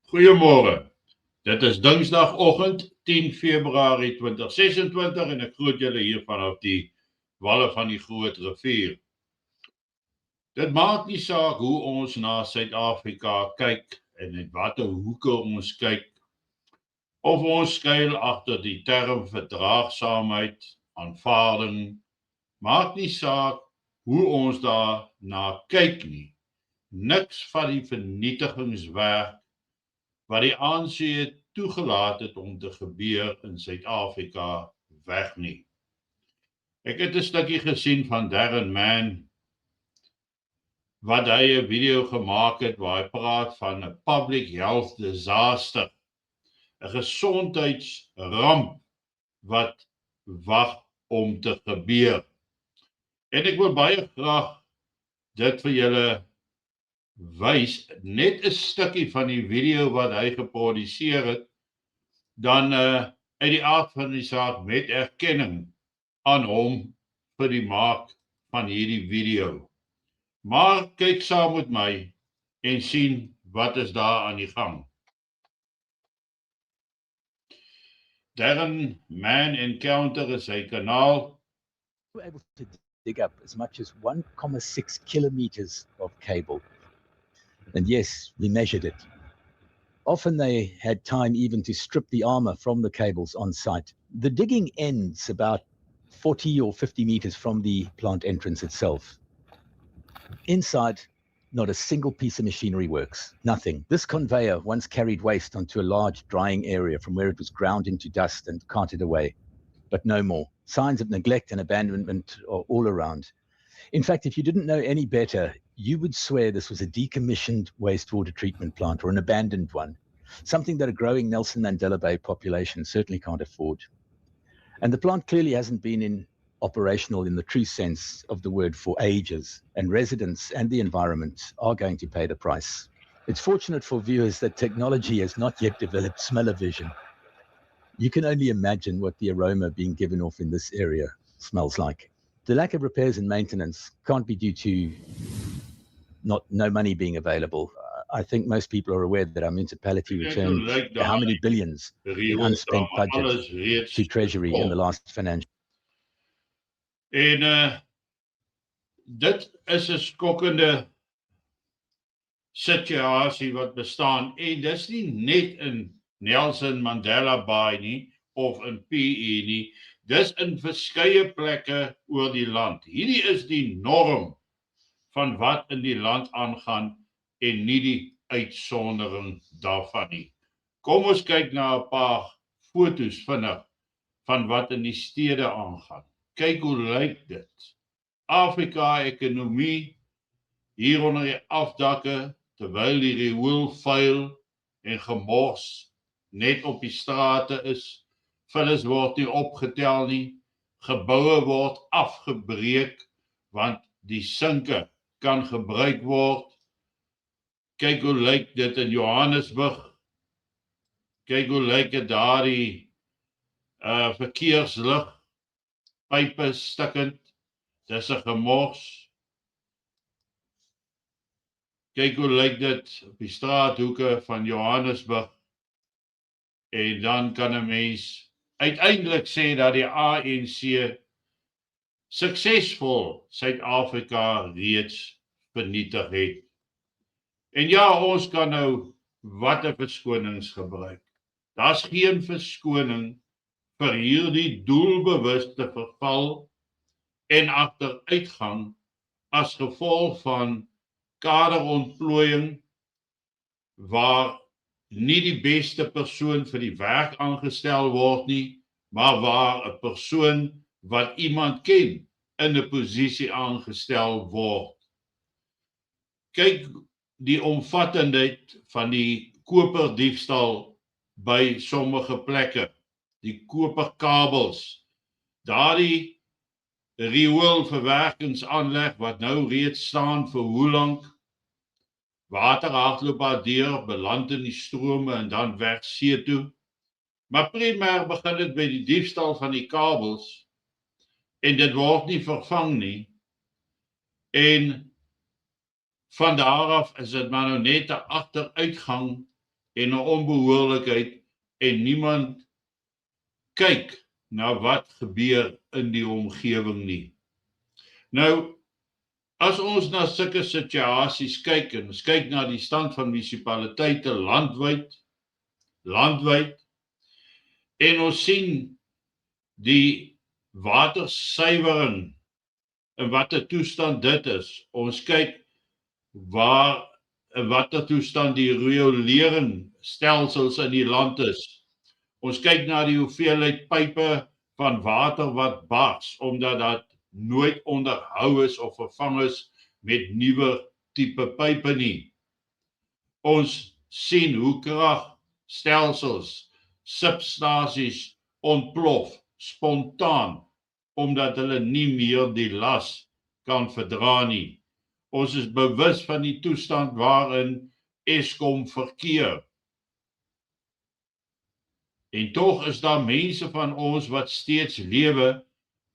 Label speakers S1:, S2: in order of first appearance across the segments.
S1: Goeiemôre. Dit is Dinsdagoggend 10 Februarie 2026 en ek groet julle hier vanaf die walle van die Groot Rivier. Dit maak nie saak hoe ons na Suid-Afrika kyk en in watter hoeke ons kyk of ons skuil agter die term verdraagsaamheid, aanvaarding, maak nie saak hoe ons daarna kyk nie. Niks van die vernietigingswerk wat die ANC toegelaat het om te gebeur in Suid-Afrika weg nie. Ek het 'n stukkie gesien van Darren Mann wat hy 'n video gemaak het waar hy praat van 'n public health disaster, 'n gesondheidsramp wat wag om te gebeur. En ek wil baie graag dit vir julle wys, net 'n stukkie van die video wat hy geproduseer het, dan uit die aard van die saak met erkenning aan hom vir die maak van hierdie video. Maar kyk saam met my en sien wat is daar aan die gang. Darren Mann Encounter is sy kanaal.
S2: We were able to dig up as much as 1.6 kilometers of cable. And yes, we measured it. Often they had time even to strip the armor from the cables on site. The digging ends about 40 or 50 meters from the plant entrance itself. Inside, not a single piece of machinery works, nothing. This conveyor once carried waste onto a large drying area from where it was ground into dust and carted away, but no more. Signs of neglect and abandonment are all around. In fact, if you didn't know any better, you would swear this was a decommissioned wastewater treatment plant or an abandoned one, something that a growing Nelson Mandela Bay population certainly can't afford. And the plant clearly hasn't been operational in the true sense of the word for ages, and residents and the environment are going to pay the price. It's fortunate for viewers that technology has not yet developed smell-o-vision. You can only imagine what the aroma being given off in this area smells like. The lack of repairs and maintenance can't be due to no money being available. I think most people are aware that our municipality returned how many billions in unspent budget to Treasury in the last financial.
S1: En dit is 'n skokkende situasie wat bestaan en dis nie net in Nelson Mandela Bay nie of in PE nie, dis in verskeie plekke oor die land. Hierdie is die norm van wat in die land aangaan en nie die uitsondering daarvan nie. Kom ons kyk na 'n paar fotos vinnig van wat in die stede aangaan. Kyk hoe lyk dit. Afrika ekonomie hier onder die afdakke, terwyl die riool vuil en gemors net op die strate is. Vullis word nie opgetel nie. Geboue word afgebreek want die sinke kan gebruik word. Kyk hoe lyk dit in Johannesburg. Kyk hoe lyk dit daar die verkeerslig. Pype stikkend. Dis 'n gemors. Kyk hoe lyk dit op die straathoeke van Johannesburg. En dan kan 'n mens uiteindelik sê dat die ANC suksesvol Suid-Afrika reeds vernietig het. En ja, ons kan nou watter verskonings gebruik. Daar's geen verskoning vir hierdie doelbewuste verval en agteruitgang as gevolg van kaderontplooiing waar nie die beste persoon vir die werk aangestel word nie, maar waar 'n persoon wat iemand ken in 'n posisie aangestel word. Kyk die omvattendheid van die koperdiefstal by sommige plekke, die koperkabels, daardie rioolverwerkingsaanleg wat nou reeds staan vir hoe lank, water hardloop daardeur, beland in die strome en dan weg see toe. Maar primêr begin dit by die diefstal van die kabels en dit word nie vervang nie. En van daar af is dit maar nou net 'n agteruitgang en 'n onbehoorlikheid en niemand kyk na wat gebeur in die omgewing nie. Nou, as ons na sulke situasies kyk en ons kyk na die stand van munisipaliteite landwyd en ons sien die watersuiwering in watter toestand dit is. Ons kyk in watter toestand die rioleringsstelsels in die land is. Ons kyk na die hoeveelheid pype van water wat bars, omdat dat nooit onderhou is of vervang is met nuwe tipe pype nie. Ons sien hoe kragstelsels, substasies ontplof spontaan, omdat hulle nie meer die las kan verdra nie. Ons is bewus van die toestand waarin Eskom verkeer. En tog is daar mense van ons wat steeds lewe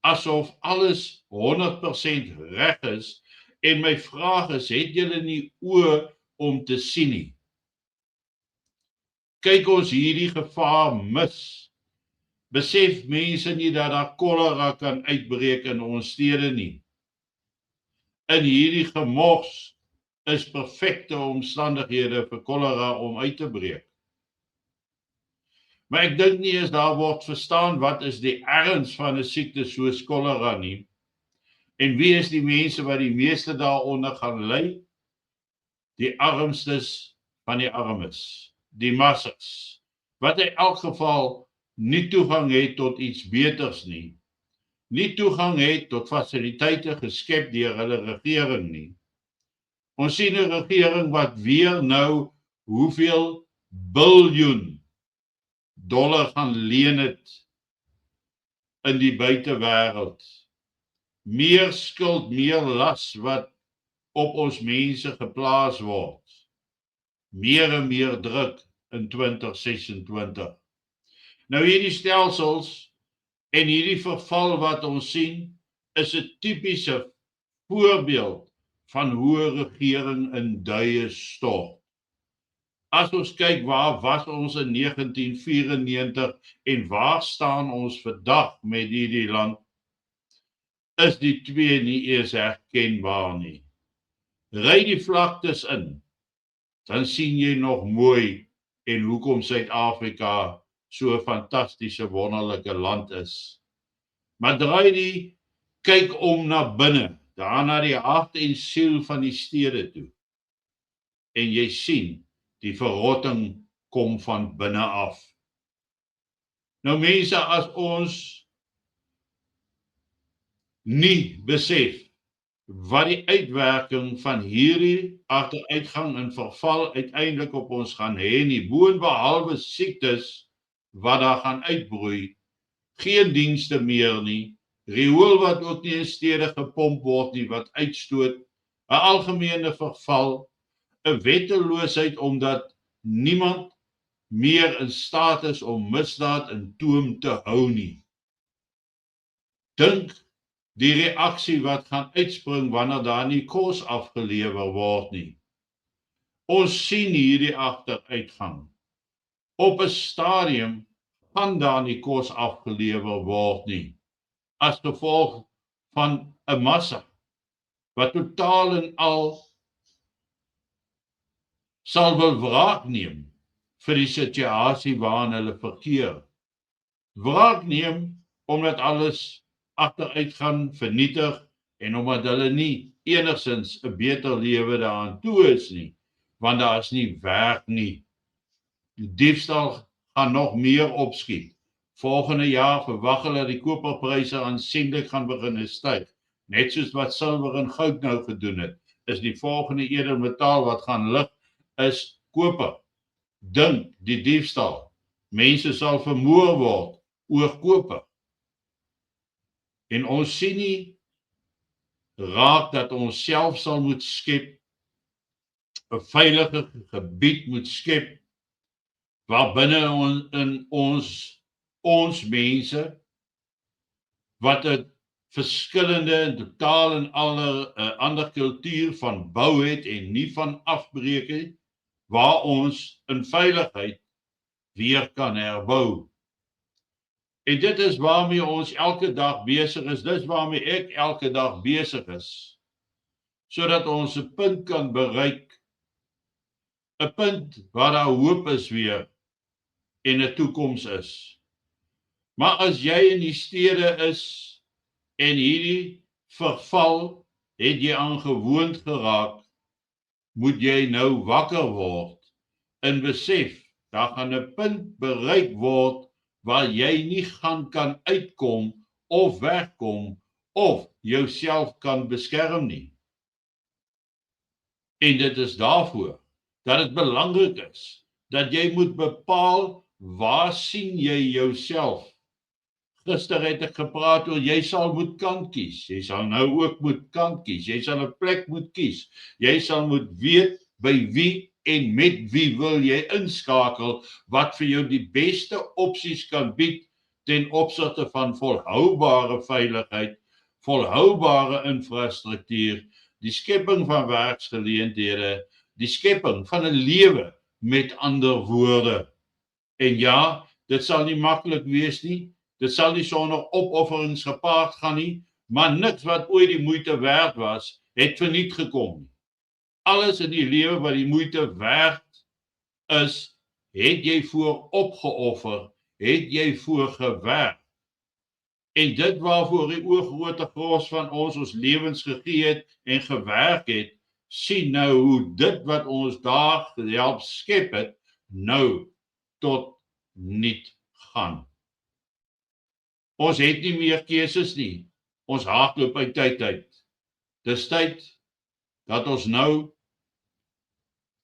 S1: asof alles 100% reg is, en my vraag is, het julle nie oë om te sien nie? Kyk ons hierdie gevaar mis. Besef mense nie dat daar kolera kan uitbreek in ons stede nie. In hierdie gemors is perfekte omstandighede vir kolera om uit te breek. Maar ek dink nie eens daar word verstaan wat is die erns van 'n siekte soos kolera nie. En wie is die mense wat die meeste daaronder gaan ly? Die armstes van die armes, die massas, wat in elk geval nie toegang het tot iets beters nie. Nie toegang het tot fasiliteite geskep deur hulle regering nie. Ons sien 'n regering wat weer nou hoeveel biljoen dollar gaan leen het in die buitewêreld. Meer skuld, meer las wat op ons mense geplaas word. Meer en meer druk in 2026. Nou hierdie stelsels en hierdie verval wat ons sien, is 'n tipiese voorbeeld van hoe 'n regering in duie stort. As ons kyk waar was ons in 1994 en waar staan ons vandag met hierdie land, is die twee nie eers herkenbaar nie. Ry die vlaktes in, dan sien jy nog mooi en hoekom Suid-Afrika so 'n fantastiese wonderlike land is. Maar draai die kyk om na binne, daar na die hart en siel van die stede toe. En jy sien, die verrotting kom van binne af. Nou mense, as ons nie besef wat die uitwerking van hierdie agteruitgang en verval uiteindelik op ons gaan hê nie, boonbehalwe siektes wat daar gaan uitbroei, geen dienste meer nie, riool wat ook nie in stede gepomp word nie, wat uitstoot, 'n algemene verval, 'n wetteloosheid omdat niemand meer in staat is om misdaad in toom te hou nie. Dink die reaksie wat gaan uitspring wanneer daar nie kos afgelewer word nie. Ons sien hierdie agteruitgang. Op 'n stadium gaan daar nie kos afgelewer word nie, as gevolg van 'n massa wat totaal en al sal wil wraak neem vir die situasie waarin hulle verkeer. Wraak neem omdat alles agteruit gaan, vernietig, en omdat hulle nie enigsins 'n beter lewe daaraan toe is nie, want daar is nie werk nie. Die diefstal gaan nog meer opskiet. Volgende jaar verwag hulle dat die koperpryse aansienlik gaan begin styg. Net soos wat silwer en goud nou gedoen het, is die volgende edelmetaal wat gaan lig is koper. Dink die diefstal. Mense sal vermoor word oor koper. En ons sien nie raak dat ons self sal moet skep, 'n veilige gebied moet skep, waar binne in ons mense, wat 'n verskillende en totaal en ander kultuur van bou het en nie van afbreek het, waar ons in veiligheid weer kan herbou. En dit is waarmee ons elke dag besig is, dit is waarmee ek elke dag besig is, sodat ons 'n punt kan bereik, 'n punt waar daar hoop is weer en 'n toekoms is. Maar as jy in die stede is en hierdie verval het jy aangewoond geraak, moet jy nou wakker word en besef, daar gaan 'n punt bereik word waar jy nie gaan kan uitkom of wegkom of jouself kan beskerm nie. En dit is daarvoor dat dit belangrik is dat jy moet bepaal waar sien jy jouself. Gister het ek gepraat oor jy sal moet kant kies. Jy sal nou ook moet kant kies. Jy sal 'n plek moet kies. Jy sal moet weet by wie en met wie wil jy inskakel wat vir jou die beste opsies kan bied ten opsigte van volhoubare veiligheid, volhoubare infrastruktuur, die skepping van werksgeleenthede, die skepping van 'n lewe, met ander woorde. En ja, dit sal nie maklik wees nie. Dit sal nie sonder opofferings gepaard gaan nie, maar niks wat ooit die moeite werd was, het verniet gekom nie. Alles in die lewe wat die moeite werd is, het jy voor opgeoffer, het jy voor gewerk. En dit waarvoor die oorgrote gros van ons lewens gegee het en gewerk het, sien nou hoe dit wat ons daar help skep het, nou tot niet gaan. Ons het nie meer keuses nie. Ons hardloop uit tyd uit. Dis tyd dat ons nou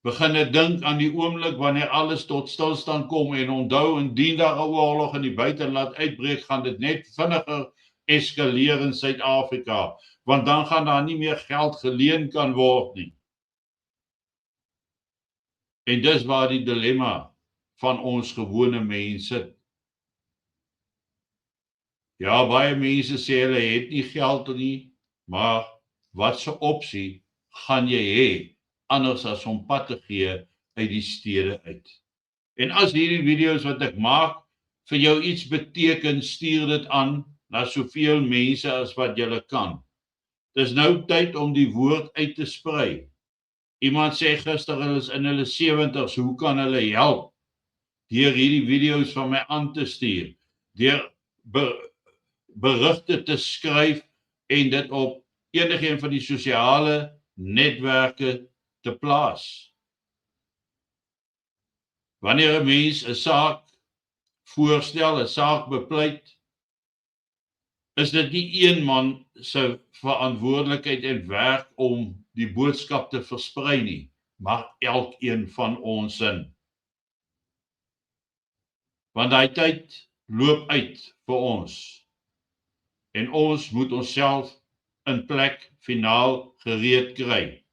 S1: begin dink aan die oomblik wanneer alles tot stilstand kom en onthou indien daar 'n oorlog in die buiteland uitbreek, gaan dit net vinniger eskaleer in Suid-Afrika, want dan gaan daar nie meer geld geleen kan word nie. En dis waar die dilemma van ons gewone mense sit. Ja, baie mense sê hulle het nie geld nie, maar wat 'n opsie gaan jy hê anders as om pad te gee uit die stede uit? En as hierdie video's wat ek maak vir jou iets beteken, stuur dit aan na soveel mense as wat jy kan. Dis nou tyd om die woord uit te sprei. Iemand sê gister hulle is in hulle 70's, hoe kan hulle help? Deur hierdie video's van my aan te stuur, deur berigte te skryf en dit op enige van die sosiale netwerke te plaas. Wanneer 'n mens 'n saak voorstel, 'n saak bepleit, is dit nie een man se verantwoordelikheid en werk om die boodskap te versprei nie, maar elkeen van ons in. Want daai tyd loop uit vir ons. En ons moet onsself in plek finaal gereed kry.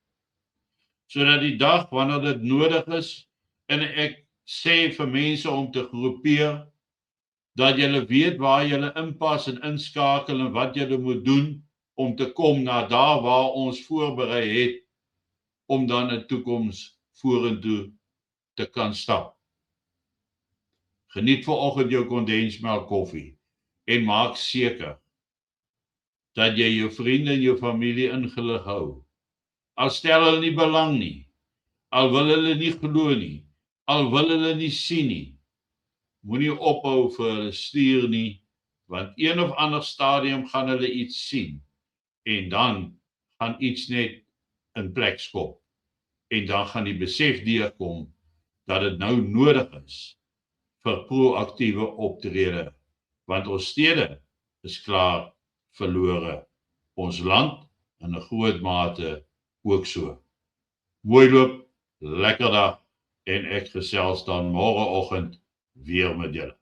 S1: Sodat die dag wanneer dit nodig is, en ek sê vir mense om te groepeer, dat julle weet waar julle inpas en inskakel en wat julle moet doen om te kom na daar waar ons voorberei het om dan 'n toekoms vorentoe te kan stap. Geniet vanoggend jou kondensmelk koffie en maak seker dat jy jou vriende en jou familie ingelig hou. Al stel hulle nie belang nie, al wil hulle nie glo nie, al wil hulle nie sien nie, moenie ophou vir hulle stuur nie, want een of ander stadium gaan hulle iets sien, en dan gaan iets net in plek skop, en dan gaan die besef deurkom, dat dit nou nodig is, vir proaktiewe optrede, want ons stede is klaar verlore, ons land in 'n groot mate ook so. Mooi loop, lekker dag, en ek gesels dan môreoggend weer met julle.